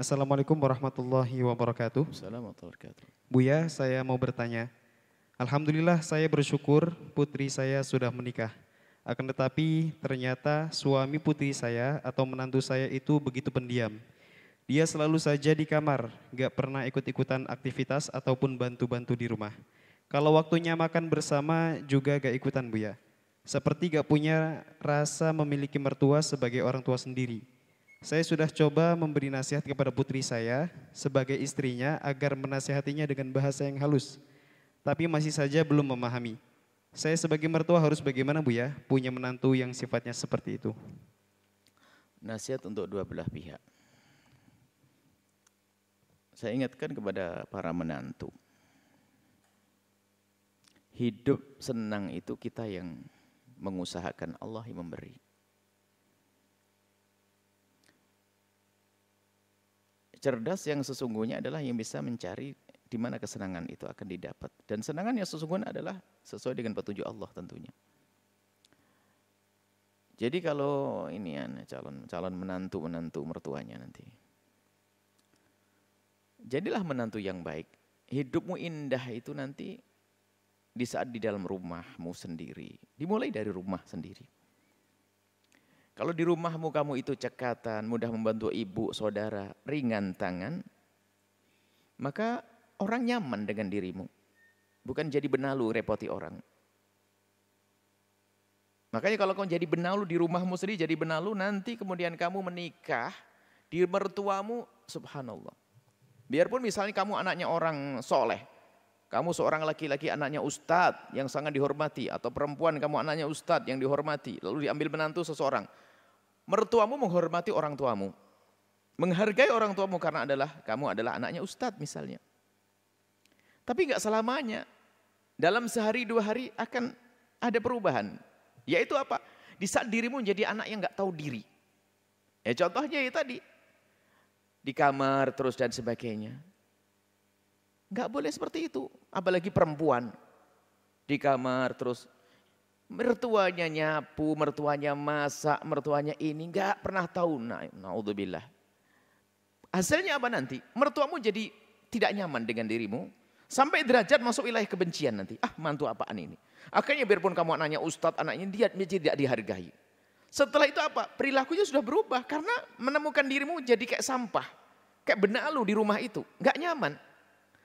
Assalamualaikum warahmatullahi wabarakatuh. Assalamualaikum warahmatullahi wabarakatuh. Buya, saya mau bertanya. Alhamdulillah saya bersyukur putri saya sudah menikah. Akan tetapi ternyata suami putri saya atau menantu saya itu begitu pendiam. Dia selalu saja di kamar, gak pernah ikut-ikutan aktivitas ataupun bantu-bantu di rumah. Kalau waktunya makan bersama juga gak ikutan Buya. Seperti gak punya rasa memiliki mertua sebagai orang tua sendiri. Saya sudah coba memberi nasihat kepada putri saya sebagai istrinya agar menasihatinya dengan bahasa yang halus. Tapi masih saja belum memahami. Saya sebagai mertua harus bagaimana Buya? Punya menantu yang sifatnya seperti itu. Nasihat untuk dua belah pihak. Saya ingatkan kepada para menantu. Hidup senang itu kita yang mengusahakan, Allah yang memberi. Cerdas yang sesungguhnya adalah yang bisa mencari di mana kesenangan itu akan didapat. Dan senangan yang sesungguhnya adalah sesuai dengan petunjuk Allah tentunya. Jadi kalau ini ya calon menantu mertuanya nanti. Jadilah menantu yang baik. Hidupmu indah itu nanti di saat di dalam rumahmu sendiri. Dimulai dari rumah sendiri. Kalau di rumahmu kamu itu cekatan, mudah membantu ibu, saudara, ringan tangan, maka orang nyaman dengan dirimu. Bukan jadi benalu repoti orang. Makanya kalau kau jadi benalu di rumahmu sendiri, jadi benalu, nanti kemudian kamu menikah, di mertuamu, subhanallah. Biarpun misalnya kamu anaknya orang soleh, kamu seorang laki-laki anaknya ustadz yang sangat dihormati, atau perempuan kamu anaknya ustadz yang dihormati, lalu diambil menantu seseorang. Mertuamu menghormati orang tuamu, menghargai orang tuamu karena kamu adalah anaknya ustadz misalnya. Tapi enggak selamanya, dalam sehari dua hari akan ada perubahan. Yaitu apa? Di saat dirimu menjadi anak yang enggak tahu diri. Ya contohnya ya tadi, di kamar terus dan sebagainya. Enggak boleh seperti itu, apalagi perempuan. Di kamar terus, mertuanya nyapu, mertuanya masak, mertuanya ini, enggak pernah tahu. Naudzubillah. Hasilnya apa nanti? Mertuamu jadi tidak nyaman dengan dirimu, sampai derajat masuk wilayah kebencian nanti. Ah, mantu apaan ini? Akhirnya biarpun kamu anaknya ustadz, anaknya dia tidak dihargai. Setelah itu apa? Perilakunya sudah berubah karena menemukan dirimu jadi kayak sampah, kayak benalu di rumah itu, enggak nyaman.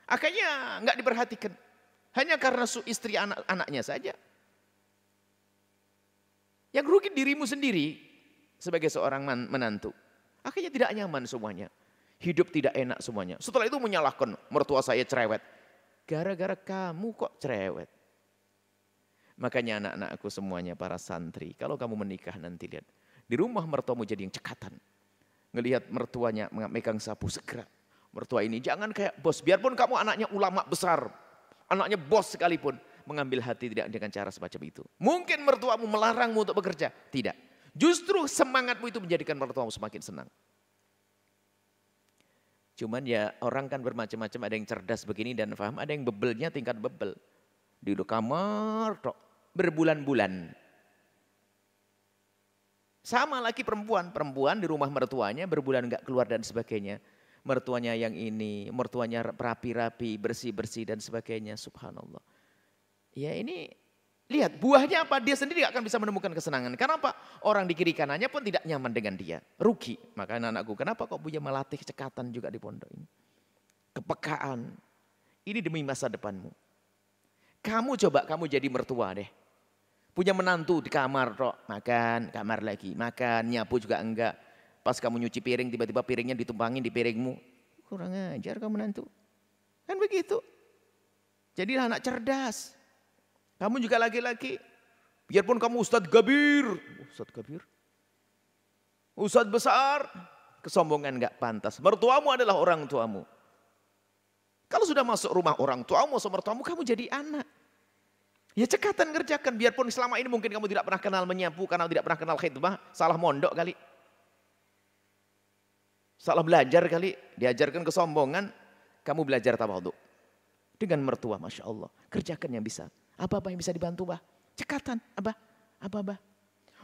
Akhirnya enggak diperhatikan. Hanya karena istri anaknya saja. Yang rugi dirimu sendiri sebagai seorang menantu. Akhirnya tidak nyaman semuanya. Hidup tidak enak semuanya. Setelah itu menyalahkan mertua saya cerewet. Gara-gara kamu kok cerewet. Makanya anak-anakku semuanya para santri. Kalau kamu menikah nanti lihat. Di rumah mertuamu jadi yang cekatan. Ngelihat mertuanya megang sapu segera. Mertua ini jangan kayak bos. Biarpun kamu anaknya ulama besar. Anaknya bos sekalipun. Mengambil hati tidak dengan cara semacam itu. Mungkin mertuamu melarangmu untuk bekerja. Tidak. Justru semangatmu itu menjadikan mertuamu semakin senang. Cuman ya orang kan bermacam-macam. Ada yang cerdas begini dan paham. Ada yang bebelnya tingkat bebel. Di kamar tok. Berbulan-bulan. Sama lagi perempuan. Perempuan di rumah mertuanya berbulan enggak keluar dan sebagainya. Mertuanya yang ini. Mertuanya rapi-rapi, bersih-bersih dan sebagainya. Subhanallah. Ya ini lihat buahnya apa, dia sendiri gak akan bisa menemukan kesenangan. Karena apa? Orang di kiri kanannya pun tidak nyaman dengan dia. Rugi. Maka anak-anakku, kenapa kok Buya melatih cekatan juga di pondok ini? Kepekaan. Ini demi masa depanmu. Kamu coba kamu jadi mertua deh. Punya menantu di kamar kok. Makan, kamar lagi. Makan, nyapu juga enggak. Pas kamu nyuci piring, tiba-tiba piringnya ditumpangin di piringmu. Kurang ajar kamu menantu. Kan begitu. Jadilah anak cerdas. Kamu juga laki-laki, biarpun kamu Ustadz Gabir, Ustadz besar, kesombongan enggak pantas. Mertuamu adalah orang tuamu. Kalau sudah masuk rumah orang tuamu sama mertuamu, kamu jadi anak. Ya cekatan kerjakan, biarpun selama ini mungkin kamu tidak pernah kenal menyapu, karena tidak pernah kenal khidmah, salah mondok kali. Salah belajar kali, diajarkan kesombongan, kamu belajar tawadhu. Dengan mertua, Masya Allah, kerjakan yang bisa. Apa-apa yang bisa dibantu, Bah? Cekatan, Abah. Apa-apa.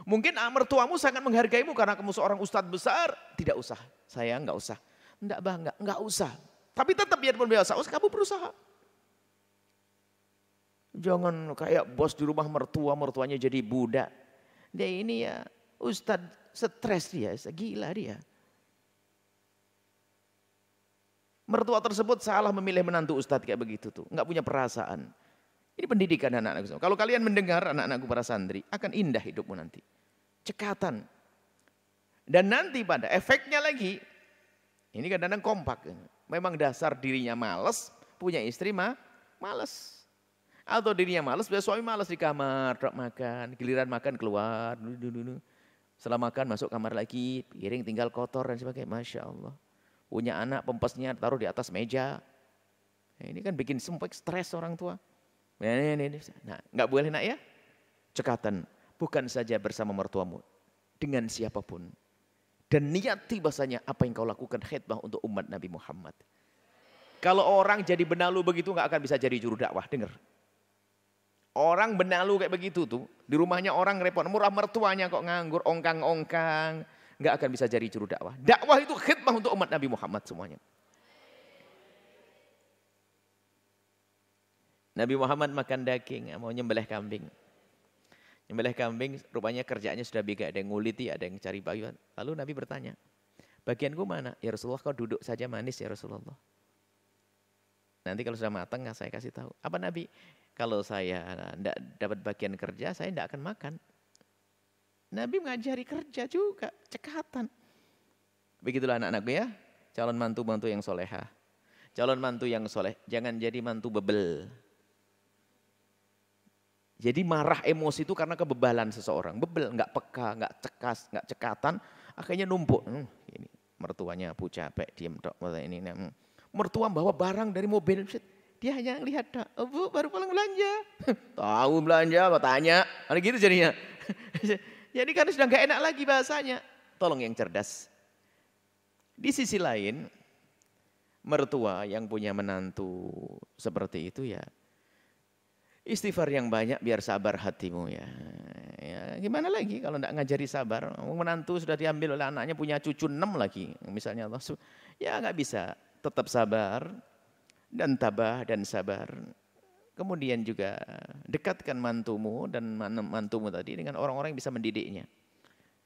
Mungkin mertuamu sangat menghargaimu karena kamu seorang ustadz besar. Tidak usah, saya enggak usah. Enggak bangga, enggak usah. Tapi tetap biarpun biasa, kamu berusaha. Jangan kayak bos di rumah mertuanya jadi budak. Dia ini ya ustadz stres dia, gila dia. Mertua tersebut salah memilih menantu ustadz kayak begitu tuh, enggak punya perasaan. Ini pendidikan anak-anakku. Kalau kalian mendengar anak-anakku para santri, akan indah hidupmu nanti. Cekatan. Dan nanti pada efeknya lagi, ini kadang-kadang kompak. Memang dasar dirinya males, punya istri males. Atau dirinya males, biasa suami males di kamar, makan, giliran makan keluar, dulu. Setelah makan masuk kamar lagi, piring tinggal kotor dan sebagainya. Masya Allah. Punya anak, pempesnya taruh di atas meja. Ini kan bikin sempek stres orang tua. Nah, nggak boleh nak ya. Cekatan, bukan saja bersama mertuamu, dengan siapapun. Dan niati bahasanya apa yang kau lakukan khidmah untuk umat Nabi Muhammad. Kalau orang jadi benalu begitu nggak akan bisa jadi juru dakwah, dengar. Orang benalu kayak begitu tuh, di rumahnya orang repot, murah mertuanya kok nganggur, ongkang-ongkang, nggak akan bisa jadi juru dakwah. Dakwah itu khidmah untuk umat Nabi Muhammad semuanya. Nabi Muhammad makan daging, mau nyembelih kambing. Nyembelih kambing, rupanya kerjaannya sudah bega, ada yang nguliti, ada yang cari bayuan. Lalu Nabi bertanya, bagianku mana? Ya Rasulullah, kau duduk saja manis ya Rasulullah. Nanti kalau sudah matang, saya kasih tahu. Apa Nabi? Kalau saya tidak dapat bagian kerja, saya tidak akan makan. Nabi mengajari kerja juga, cekatan. Begitulah anak-anakku ya, calon mantu-mantu yang solehah. Calon mantu yang soleh, jangan jadi mantu bebel. Jadi marah emosi itu karena kebebalan seseorang. Bebel, nggak peka, nggak cekas, nggak cekatan, akhirnya numpuk. Ini mertuanya capek, diem dok. Ini mertua bawa barang dari mobil, dia hanya lihat dok. Oh, bu, baru pulang belanja. Tahu belanja, kok tanya. Ada gitu jadinya. Jadi kan sudah nggak enak lagi bahasanya. Tolong yang cerdas. Di sisi lain, mertua yang punya menantu seperti itu ya, istighfar yang banyak biar sabar hatimu ya. Ya gimana lagi kalau tidak ngajari sabar. Menantu sudah diambil oleh anaknya, punya cucu 6 lagi. Misalnya Allah, ya nggak bisa. Tetap sabar dan tabah dan sabar. Kemudian juga dekatkan mantumu dan mantumu tadi dengan orang-orang yang bisa mendidiknya.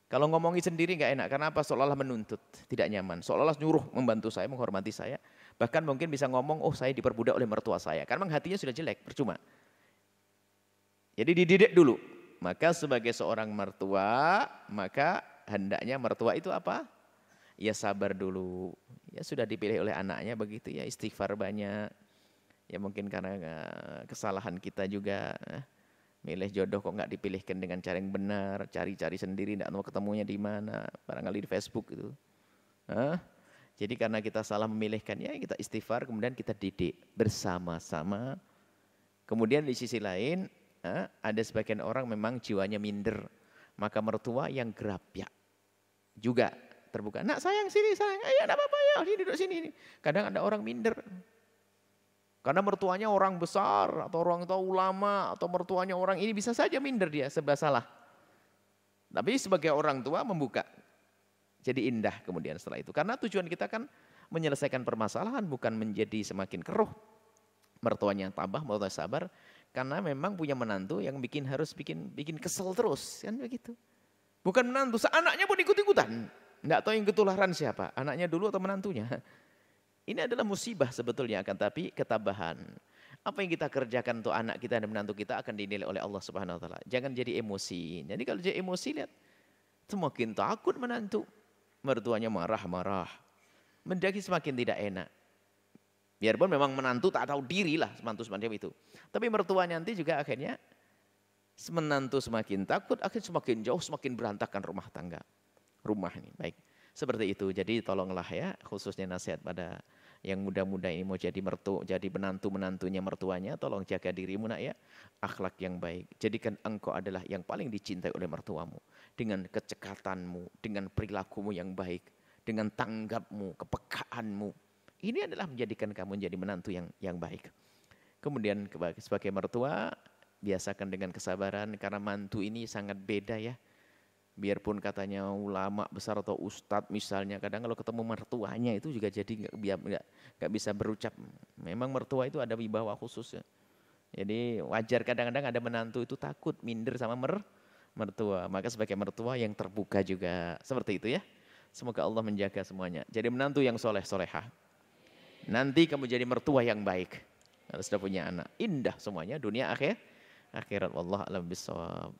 Kalau ngomongin sendiri nggak enak, karena apa? Seolah-olah menuntut, tidak nyaman. Seolah-olah nyuruh membantu saya, menghormati saya. Bahkan mungkin bisa ngomong, oh saya diperbudak oleh mertua saya. Karena memang hatinya sudah jelek, percuma. Jadi dididik dulu. Maka sebagai seorang mertua, maka hendaknya mertua itu apa? Ya sabar dulu. Ya sudah dipilih oleh anaknya begitu ya, istighfar banyak. Ya mungkin karena kesalahan kita juga. Milih jodoh kok nggak dipilihkan dengan cara yang benar. Cari-cari sendiri, nggak tahu ketemunya di mana. Barangkali di Facebook itu. Jadi karena kita salah memilihkan, ya kita istighfar, kemudian kita didik bersama-sama. Kemudian di sisi lain, ada sebagian orang memang jiwanya minder. Maka mertua yang gerapyak juga terbuka. Nak sayang sini sayang, ayo enggak apa-apa ya, sini duduk sini. Kadang ada orang minder. Karena mertuanya orang besar atau orang tua ulama atau mertuanya orang ini bisa saja minder dia serba salah. Tapi sebagai orang tua membuka. Jadi indah kemudian setelah itu. Karena tujuan kita kan menyelesaikan permasalahan, bukan menjadi semakin keruh. Mertuanya tabah, mertuanya sabar. Karena memang punya menantu yang harus bikin kesel terus, kan begitu. Bukan menantu, anaknya pun ikut-ikutan. Enggak tahu yang ketularan siapa, anaknya dulu atau menantunya. Ini adalah musibah sebetulnya, akan tapi ketabahan. Apa yang kita kerjakan untuk anak kita dan menantu kita akan dinilai oleh Allah Subhanahu wa taala. Jangan jadi emosi. Jadi kalau jadi emosi, lihat semakin takut menantu. Mertuanya marah-marah. Menjadi semakin tidak enak. Biarpun memang menantu tak tahu diri lah, menantu semacam itu. Tapi mertua nanti juga akhirnya menantu semakin takut, akhirnya semakin jauh, semakin berantakan rumah tangga. Rumah ini, baik. Seperti itu, jadi tolonglah ya, khususnya nasihat pada yang muda-muda ini mau jadi jadi menantu-menantunya mertuanya, tolong jaga dirimu nak ya, akhlak yang baik. Jadikan engkau adalah yang paling dicintai oleh mertuamu. Dengan kecekatanmu, dengan perilakumu yang baik, dengan tanggapmu, kepekaanmu. Ini adalah menjadikan kamu menjadi menantu yang baik. Kemudian sebagai mertua, biasakan dengan kesabaran, karena mantu ini sangat beda ya. Biarpun katanya ulama besar atau ustadz misalnya, kadang kalau ketemu mertuanya itu juga jadi nggak bisa berucap. Memang mertua itu ada wibawa khusus ya. Jadi wajar kadang-kadang ada menantu itu takut minder sama mertua. Maka sebagai mertua yang terbuka juga seperti itu ya. Semoga Allah menjaga semuanya. Jadi menantu yang soleh solehah. Nanti kamu jadi mertua yang baik. Kalau sudah punya anak, indah semuanya dunia akhirat. Wallahu a'lam bishawab.